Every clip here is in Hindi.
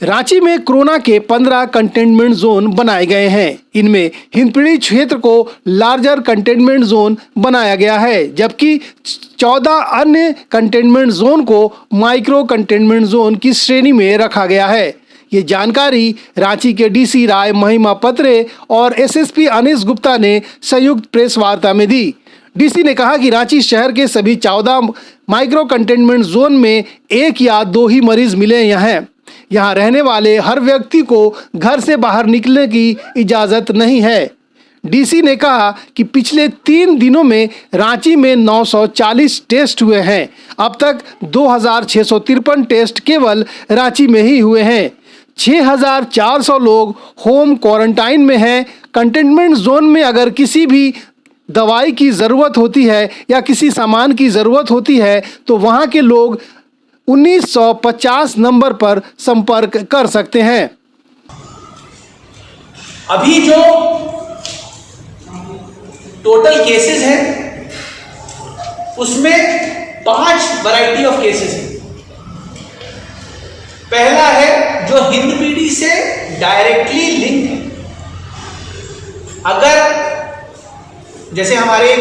रांची में कोरोना के 15 कंटेनमेंट जोन बनाए गए हैं। इनमें हिंदपीढ़ी क्षेत्र को लार्जर कंटेनमेंट जोन बनाया गया है, जबकि 14 अन्य कंटेनमेंट जोन को माइक्रो कंटेनमेंट जोन की श्रेणी में रखा गया है। ये जानकारी रांची के डीसी राय महिमापत और एसएसपी अनीश गुप्ता ने संयुक्त प्रेस वार्ता में दी। डीसी ने कहा कि रांची शहर के सभी 14 माइक्रो कंटेनमेंट जोन में 1 या 2 ही मरीज मिले हैं। यहाँ रहने वाले हर व्यक्ति को घर से बाहर निकलने की इजाज़त नहीं है। डीसी ने कहा कि पिछले 3 दिनों में रांची में 940 टेस्ट हुए हैं। अब तक 2653 टेस्ट केवल रांची में ही हुए हैं। 6400 लोग होम क्वारंटाइन में हैं। कंटेनमेंट जोन में अगर किसी भी दवाई की ज़रूरत होती है या किसी सामान की ज़रूरत होती है तो वहाँ के लोग 1950 नंबर पर संपर्क कर सकते हैं। अभी जो टोटल केसेस हैं उसमें 5 वैरायटी ऑफ केसेस हैं। पहला है जो हिंदपीढ़ी से डायरेक्टली लिंक है। अगर जैसे हमारे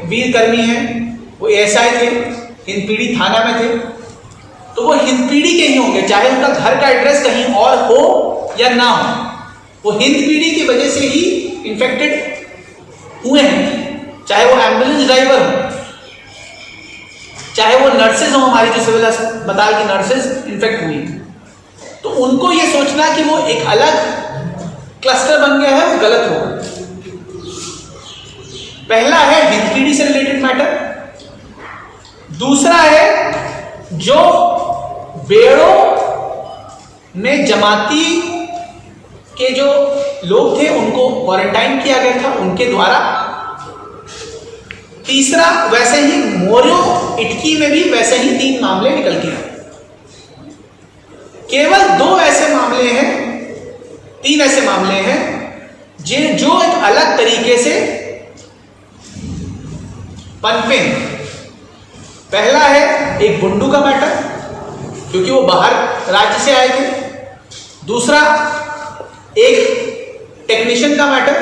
वीर कर्मी हैं, वो एएसआई थे, हिंदपीढ़ी थाना में थे, तो वो हिंदपीढ़ी के ही होंगे, चाहे उनका घर का एड्रेस कहीं और हो या ना हो। वो हिंदपीढ़ी की वजह से ही इन्फेक्टेड हुए हैं, चाहे वो एम्बुलेंस ड्राइवर हो, चाहे वो नर्सेज हो, हमारी जो सिविल अस्पताल की नर्सेज इन्फेक्ट हुई। तो उनको ये सोचना कि वो एक अलग क्लस्टर बन गया है, वो गलत होगा। पहला है हिंदपीढ़ी से रिलेटेड मैटर। दूसरा है जो बेड़ों में जमाती के जो लोग थे उनको क्वारंटाइन किया गया था उनके द्वारा। तीसरा वैसे ही मोरियो इटकी में भी वैसे ही 3 मामले निकल के आए। केवल 2 ऐसे मामले हैं, 3 ऐसे मामले हैं जो एक अलग तरीके से पनपे। पहला है एक बुंडू का मैटर, क्योंकि वो बाहर राज्य से आए थे। दूसरा एक टेक्नीशियन का मैटर,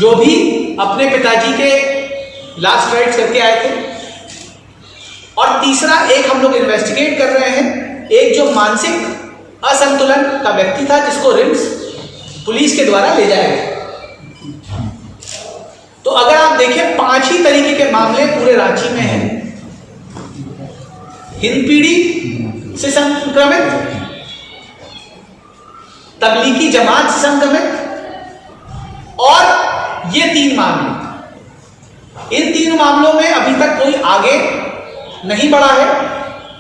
जो भी अपने पिताजी के लास्ट राइट्स करके आए थे। और तीसरा एक हम लोग इन्वेस्टिगेट कर रहे हैं, एक जो मानसिक असंतुलन का व्यक्ति था जिसको रिम्स पुलिस के द्वारा ले जाया गया। तो अगर आप देखें 5 ही तरीके के मामले पूरे रांची में हैं। हिंदपीढ़ी से संक्रमित, तबलीगी जमात से संक्रमित और ये 3 मामले। इन 3 मामलों में अभी तक कोई आगे नहीं बढ़ा है।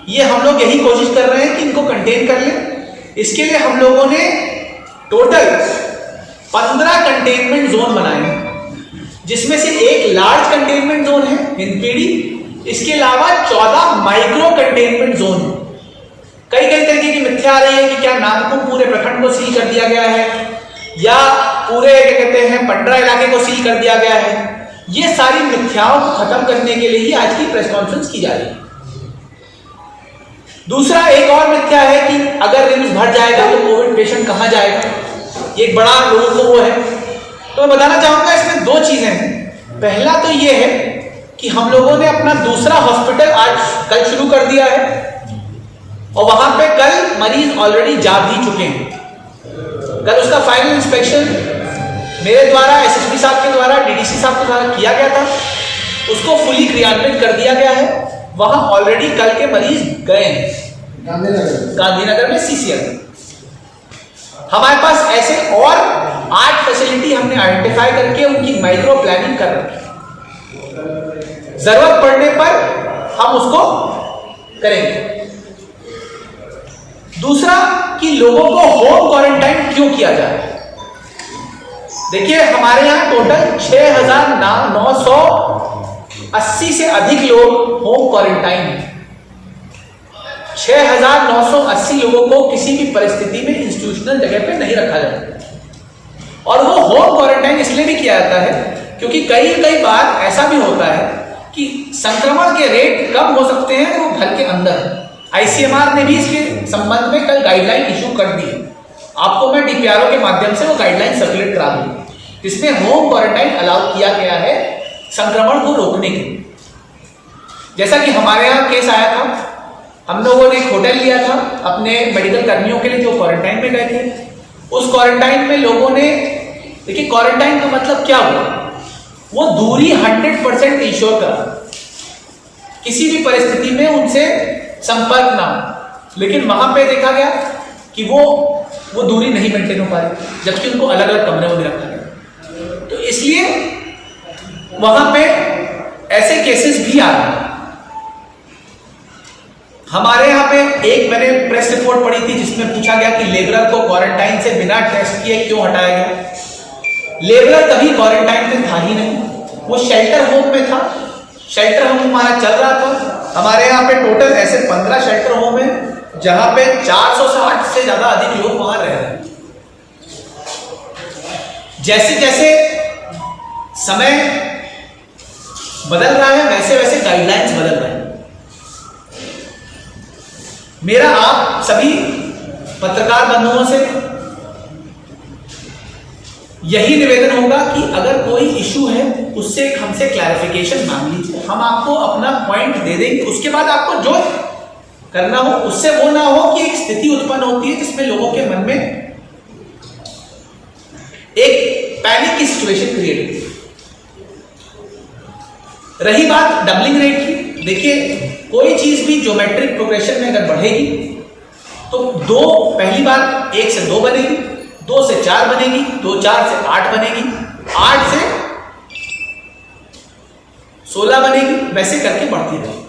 ये हम लोग यही कोशिश कर रहे हैं कि इनको कंटेन कर लें। इसके लिए हम लोगों ने टोटल 15 कंटेनमेंट जोन बनाए हैं, जिसमें से एक लार्ज कंटेनमेंट जोन है हिंदपीढ़ी। इसके अलावा 14 माइक्रो कंटेनमेंट जोन है। कई तरीके की मिथ्या आ रही है कि क्या नामकुम पूरे प्रखंड को सील कर दिया गया है या पूरे क्या कहते हैं पंडरा इलाके को सील कर दिया गया है। ये सारी मिथ्याओं को खत्म करने के लिए ही आज की प्रेस कॉन्फ्रेंस की जा रही है। दूसरा एक और मिथ्या है कि अगर रिम्स भर जाएगा तो कोविड पेशेंट कहां जाएगा। ये एक बड़ा लोगों को वो है। तो मैं बताना चाहूंगा इसमें 2 चीजें हैं। पहला तो ये है कि हम लोगों ने अपना दूसरा हॉस्पिटल कल शुरू कर दिया है और वहां पे कल मरीज ऑलरेडी जा भी चुके हैं। कल उसका फाइनल इंस्पेक्शन मेरे द्वारा, एसएसपी साहब के द्वारा, डीडीसी साहब के द्वारा किया गया था। उसको फुली क्रियान्वित कर दिया गया है। वहां ऑलरेडी कल के मरीज गए हैं गांधीनगर में सीसीएल। हमारे पास ऐसे और 8 फैसिलिटी हमने आइडेंटिफाई करके उनकी माइक्रो प्लानिंग कर रखी है। जरूरत पड़ने पर हम उसको करेंगे। दूसरा कि लोगों को होम क्वारंटाइन क्यों किया जाए। देखिए हमारे यहाँ टोटल 6980 से अधिक लोग होम क्वारंटाइन हैं। 6980 लोगों को किसी भी परिस्थिति में इंस्टीट्यूशनल जगह पे नहीं रखा जाता। और वो होम क्वारंटाइन इसलिए भी किया जाता है क्योंकि कई बार ऐसा भी होता है कि संक्रमण के रेट कम हो सकते हैं वो घर के अंदर, आईसीएमआर ने भी इसके संबंध में कल गाइडलाइन इशू कर दी है। आपको मैं डीपीआरओ के माध्यम से वो गाइडलाइन सर्कुलेट करा दूंगा, जिसमें होम क्वारंटाइन अलाउ किया गया है संक्रमण को रोकने के लिए। जैसा कि हमारे यहाँ केस आया था, हम लोगों ने एक होटल लिया था अपने मेडिकल कर्मियों के लिए जो क्वारंटाइन में गए थे। उस क्वारंटाइन में लोगों ने, देखिए क्वारंटाइन का मतलब क्या हुआ, वो दूरी 100% इंश्योर करा, किसी भी परिस्थिति में उनसे संपर्क ना हो। लेकिन वहां पे देखा गया कि वो दूरी नहीं मेंटेन हो पा रही, जबकि उनको अलग अलग कमरे में रखा गया। तो इसलिए वहां पे ऐसे केसेस भी आ रहे हैं। हमारे यहाँ पे एक मैंने प्रेस रिपोर्ट पढ़ी थी जिसमें पूछा गया कि लेबरर को क्वारंटाइन से बिना टेस्ट किए क्यों हटाया गया। लेबरर कभी क्वारंटाइन में था ही नहीं, वो शेल्टर होम में था। शेल्टर होम हमारा चल रहा था। हमारे यहाँ पे टोटल ऐसे 15 शेल्टर होम है जहां पे 460 से ज्यादा अधिक लोग वहां रह रहे हैं। जैसे जैसे समय बदल रहा है वैसे वैसे गाइडलाइंस बदल रहे हैं। मेरा आप सभी पत्रकार बंधुओं से यही निवेदन होगा कि अगर कोई इशू है उससे हमसे क्लैरिफिकेशन मांग लीजिए, हम आपको अपना पॉइंट दे देंगे। उसके बाद आपको जो करना हो उससे वो ना हो कि एक स्थिति उत्पन्न होती है जिसमें लोगों के मन में एक पैनिक की सिचुएशन क्रिएट होती है। रही बात डबलिंग रेट की, देखिए कोई चीज भी ज्योमेट्रिक प्रोग्रेशन में अगर बढ़ेगी तो पहली बार 1 से 2 बनेगी, 2 से 4 बनेगी, 4 से 8 बनेगी, 8 से 16 बनेगी, वैसे करके बढ़ती रहेगी।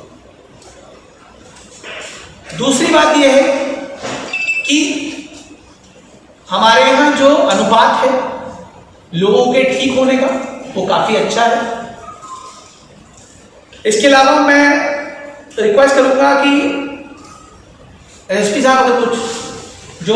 दूसरी बात यह है कि हमारे यहां जो अनुपात है लोगों के ठीक होने का वो काफी अच्छा है। इसके अलावा मैं रिक्वेस्ट करूंगा कि एसपी साहब अगर कुछ जो